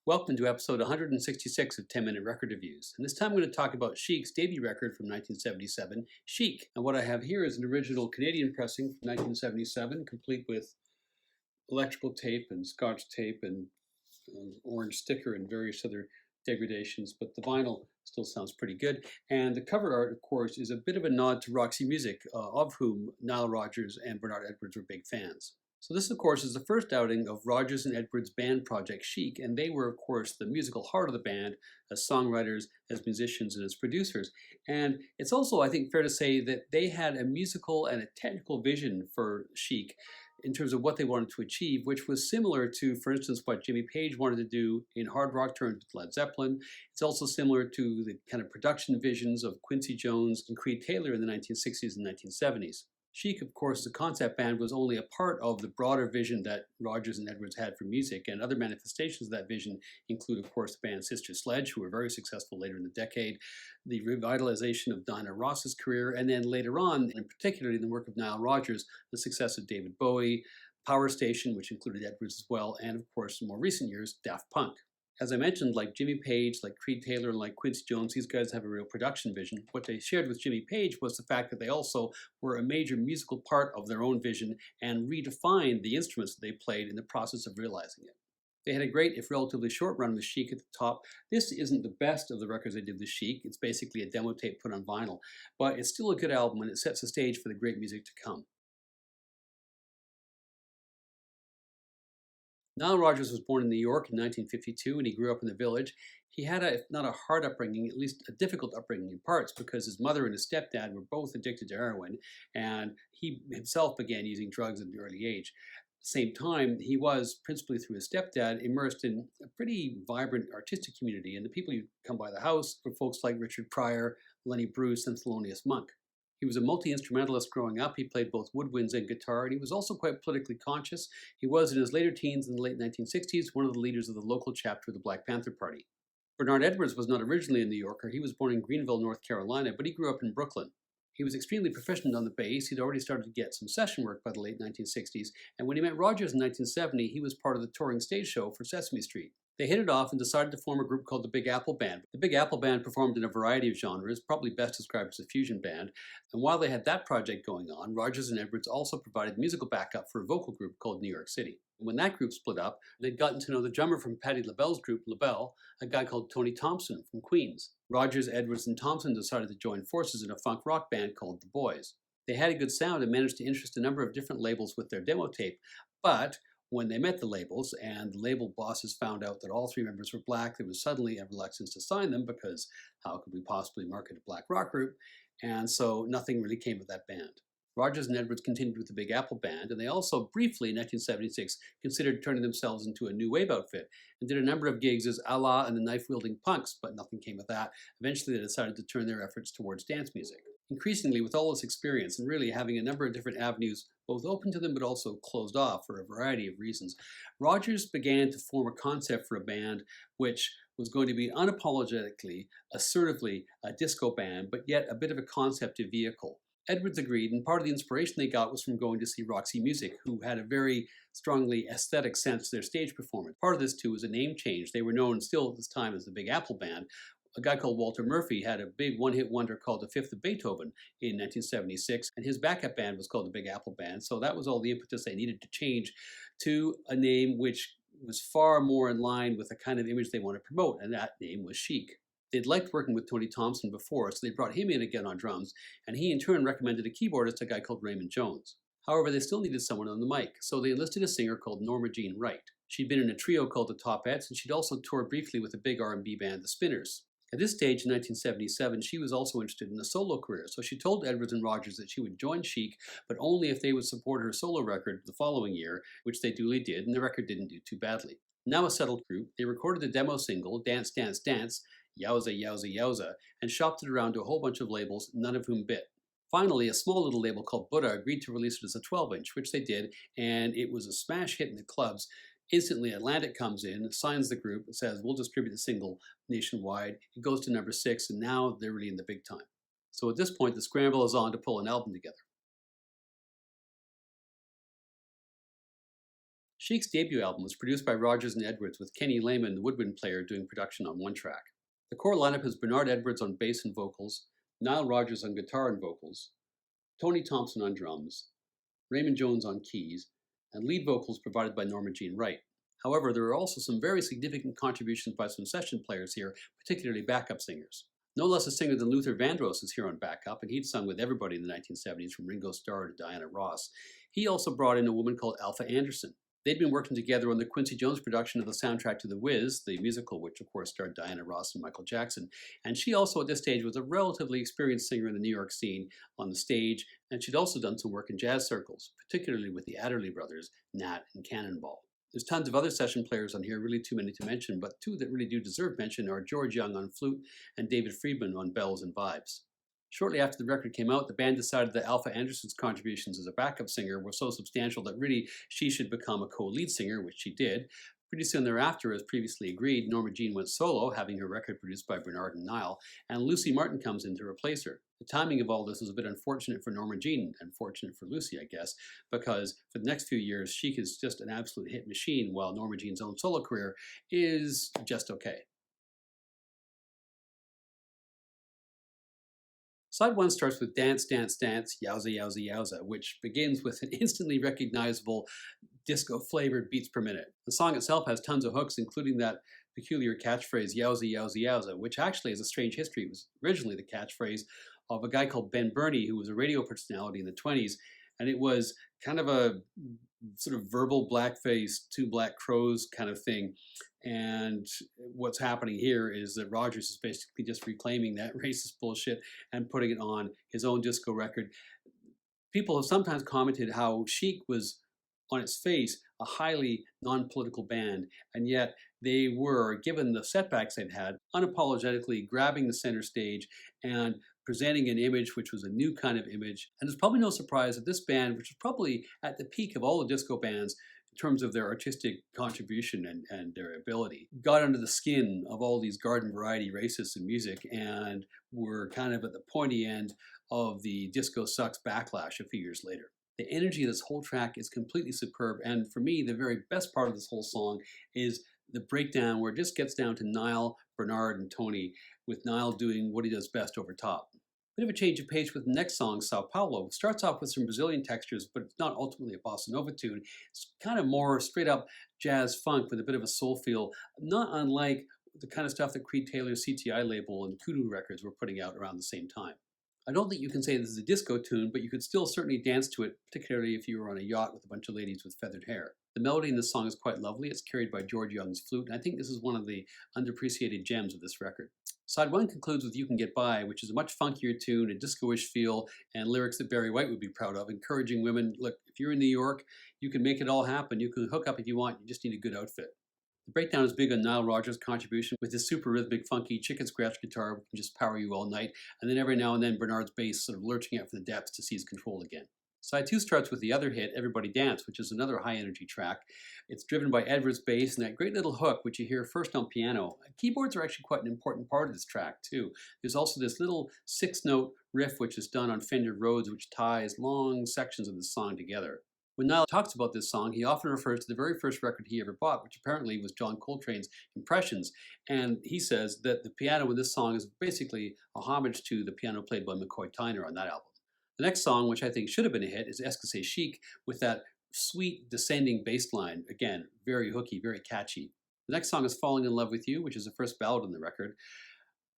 Welcome to episode 166 of 10 Minute Record Reviews. And this time I'm going to talk about Chic's debut record from 1977, Chic. And what I have here is an original Canadian pressing from 1977, complete with electrical tape and scotch tape and orange sticker and various other degradations, but the vinyl still sounds pretty good. And the cover art, of course, is a bit of a nod to Roxy Music, of whom Nile Rodgers and Bernard Edwards were big fans. So this, of course, is the first outing of Rodgers and Edwards' band project Chic, and they were, of course, the musical heart of the band as songwriters, as musicians, and as producers. And it's also, I think, fair to say that they had a musical and a technical vision for Chic in terms of what they wanted to achieve, which was similar to, for instance, what Jimmy Page wanted to do in hard rock terms with Led Zeppelin. It's also similar to the kind of production visions of Quincy Jones and Creed Taylor in the 1960s and 1970s. Chic, of course, the concept band, was only a part of the broader vision that Rodgers and Edwards had for music, and other manifestations of that vision include, of course, the band Sister Sledge, who were very successful later in the decade, the revitalization of Diana Ross's career, and then later on, and particularly in the work of Nile Rodgers, the success of David Bowie, Power Station, which included Edwards as well, and of course, in more recent years, Daft Punk. As I mentioned, like Jimmy Page, like Creed Taylor, and like Quincy Jones, these guys have a real production vision. What they shared with Jimmy Page was the fact that they also were a major musical part of their own vision and redefined the instruments that they played in the process of realizing it. They had a great, if relatively short run with Chic at the top. This isn't the best of the records they did with Chic. It's basically a demo tape put on vinyl, but it's still a good album and it sets the stage for the great music to come. Nile Rodgers was born in New York in 1952 and he grew up in the Village. He had if not a hard upbringing, at least a difficult upbringing in parts, because his mother and his stepdad were both addicted to heroin, and he himself began using drugs at an early age. At the same time, he was, principally through his stepdad, immersed in a pretty vibrant artistic community, and the people who come by the house were folks like Richard Pryor, Lenny Bruce, and Thelonious Monk. He was a multi-instrumentalist growing up. He played both woodwinds and guitar, and he was also quite politically conscious. He was, in his later teens in the late 1960s, one of the leaders of the local chapter of the Black Panther Party. Bernard Edwards was not originally a New Yorker. He was born in Greenville, North Carolina, but he grew up in Brooklyn. He was extremely proficient on the bass. He'd already started to get some session work by the late 1960s, and when he met Rodgers in 1970, he was part of the touring stage show for Sesame Street. They hit it off and decided to form a group called the Big Apple Band. The Big Apple Band performed in a variety of genres, probably best described as a fusion band. And while they had that project going on, Rodgers and Edwards also provided musical backup for a vocal group called New York City. When that group split up, they'd gotten to know the drummer from Patti LaBelle's group, LaBelle, a guy called Tony Thompson from Queens. Rodgers, Edwards, and Thompson decided to join forces in a funk rock band called The Boys. They had a good sound and managed to interest a number of different labels with their demo tape, but when they met the labels and the label bosses found out that all three members were black, there was suddenly a reluctance to sign them, because how could we possibly market a black rock group? And so nothing really came of that band. Rodgers and Edwards continued with the Big Apple Band, and they also briefly, in 1976, considered turning themselves into a new wave outfit and did a number of gigs as Allah and the Knife-Wielding Punks, but nothing came of that. Eventually, they decided to turn their efforts towards dance music. Increasingly, with all this experience and really having a number of different avenues both open to them but also closed off for a variety of reasons, Rodgers began to form a concept for a band which was going to be unapologetically, assertively a disco band, but yet a bit of a concept vehicle. Edwards agreed, and part of the inspiration they got was from going to see Roxy Music, who had a very strongly aesthetic sense to their stage performance. Part of this, too, was a name change. They were known still at this time as the Big Apple Band. A guy called Walter Murphy had a big one-hit wonder called The Fifth of Beethoven in 1976, and his backup band was called the Big Apple Band, so that was all the impetus they needed to change to a name which was far more in line with the kind of image they wanted to promote, and that name was Chic. They'd liked working with Tony Thompson before, so they brought him in again on drums, and he in turn recommended a keyboardist, a guy called Raymond Jones. However, they still needed someone on the mic, so they enlisted a singer called Norma Jean Wright. She'd been in a trio called the Topettes, and she'd also toured briefly with a big R&B band, the Spinners. At this stage, in 1977, she was also interested in a solo career, so she told Edwards and Rodgers that she would join Chic, but only if they would support her solo record the following year, which they duly did, and the record didn't do too badly. Now a settled group, they recorded the demo single, Dance, Dance, Dance, Yowza, Yowza, Yowza, and shopped it around to a whole bunch of labels, none of whom bit. Finally, a small little label called Buddha agreed to release it as a 12-inch, which they did, and it was a smash hit in the clubs. Instantly, Atlantic comes in, signs the group, and says, we'll distribute the single nationwide. It goes to number 6, and now they're really in the big time. So at this point, the scramble is on to pull an album together. Chic's debut album was produced by Rogers and Edwards, with Kenny Lehman, the woodwind player, doing production on one track. The core lineup is Bernard Edwards on bass and vocals, Nile Rodgers on guitar and vocals, Tony Thompson on drums, Raymond Jones on keys, and lead vocals provided by Norma Jean Wright. However, there are also some very significant contributions by some session players here, particularly backup singers. No less a singer than Luther Vandross is here on backup, and he'd sung with everybody in the 1970s, from Ringo Starr to Diana Ross. He also brought in a woman called Alpha Anderson. They'd been working together on the Quincy Jones production of the soundtrack to The Wiz, the musical, which of course starred Diana Ross and Michael Jackson. And she also at this stage was a relatively experienced singer in the New York scene on the stage, and she'd also done some work in jazz circles, particularly with the Adderley brothers, Nat and Cannonball. There's tons of other session players on here, really too many to mention, but two that really do deserve mention are George Young on flute and David Friedman on bells and vibes. Shortly after the record came out, the band decided that Alpha Anderson's contributions as a backup singer were so substantial that really she should become a co-lead singer, which she did. Pretty soon thereafter, as previously agreed, Norma Jean went solo, having her record produced by Bernard and Nile, and Lucy Martin comes in to replace her. The timing of all this was a bit unfortunate for Norma Jean, and fortunate for Lucy, I guess, because for the next few years, Chic is just an absolute hit machine, while Norma Jean's own solo career is just okay. Side 1 starts with Dance, Dance, Dance, Yowza, Yowza, Yowza, which begins with an instantly recognizable disco-flavored beats per minute. The song itself has tons of hooks, including that peculiar catchphrase, Yowza, Yowza, Yowza, which actually has a strange history. It was originally the catchphrase of a guy called Ben Burney, who was a radio personality in the 20s, and it was kind of a sort of verbal blackface, two black crows kind of thing. And what's happening here is that Rogers is basically just reclaiming that racist bullshit and putting it on his own disco record. People have sometimes commented how Chic was, on its face, a highly non-political band, and yet they were, given the setbacks they'd had, unapologetically grabbing the center stage and presenting an image which was a new kind of image. And it's probably no surprise that this band, which was probably at the peak of all the disco bands in terms of their artistic contribution and their ability, got under the skin of all these garden variety racists in music and were kind of at the pointy end of the disco sucks backlash a few years later. The energy of this whole track is completely superb, and for me, the very best part of this whole song is the breakdown where it just gets down to Nile, Bernard, and Tony, with Nile doing what he does best over top. Bit of a change of pace with the next song, Sao Paulo. It starts off with some Brazilian textures, but it's not ultimately a bossa nova tune. It's kind of more straight up jazz funk with a bit of a soul feel, not unlike the kind of stuff that Creed Taylor's CTI label and Kudu Records were putting out around the same time. I don't think you can say this is a disco tune, but you could still certainly dance to it, particularly if you were on a yacht with a bunch of ladies with feathered hair. The melody in this song is quite lovely. It's carried by George Young's flute, and I think this is one of the underappreciated gems of this record. Side 1 concludes with You Can Get By, which is a much funkier tune, a disco-ish feel, and lyrics that Barry White would be proud of, encouraging women, look, if you're in New York, you can make it all happen. You can hook up if you want. You just need a good outfit. The breakdown is big on Nile Rodgers' contribution with his super rhythmic, funky chicken scratch guitar, which can just power you all night, and then every now and then Bernard's bass sort of lurching out from the depths to seize control again. Side 2 starts with the other hit, Everybody Dance, which is another high-energy track. It's driven by Edwards' bass and that great little hook, which you hear first on piano. Keyboards are actually quite an important part of this track, too. There's also this little 6-note riff, which is done on Fender Rhodes, which ties long sections of the song together. When Nile talks about this song, he often refers to the very first record he ever bought, which apparently was John Coltrane's Impressions, and he says that the piano in this song is basically a homage to the piano played by McCoy Tyner on that album. The next song, which I think should have been a hit, is Est-ce que c'est chic, with that sweet descending bass line. Again, very hooky, very catchy. The next song is Falling in Love with You, which is the first ballad on the record.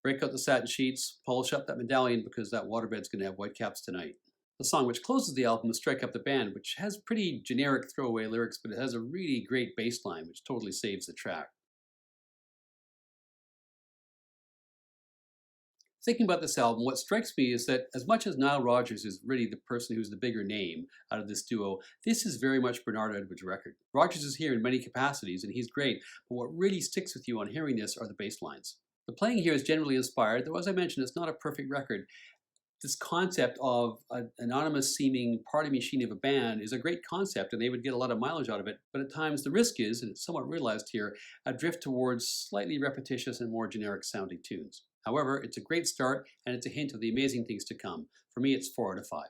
Break out the satin sheets, polish up that medallion because that waterbed's going to have white caps tonight. The song which closes the album is Strike Up the Band, which has pretty generic throwaway lyrics, but it has a really great bass line, which totally saves the track. Thinking about this album, what strikes me is that as much as Nile Rodgers is really the person who's the bigger name out of this duo, this is very much Bernard Edwards' record. Rodgers is here in many capacities, and he's great, but what really sticks with you on hearing this are the bass lines. The playing here is generally inspired, though as I mentioned, it's not a perfect record. This concept of an anonymous seeming party machine of a band is a great concept and they would get a lot of mileage out of it, but at times the risk is, and it's somewhat realized here, a drift towards slightly repetitious and more generic sounding tunes. However, it's a great start and it's a hint of the amazing things to come. For me, it's 4 out of 5.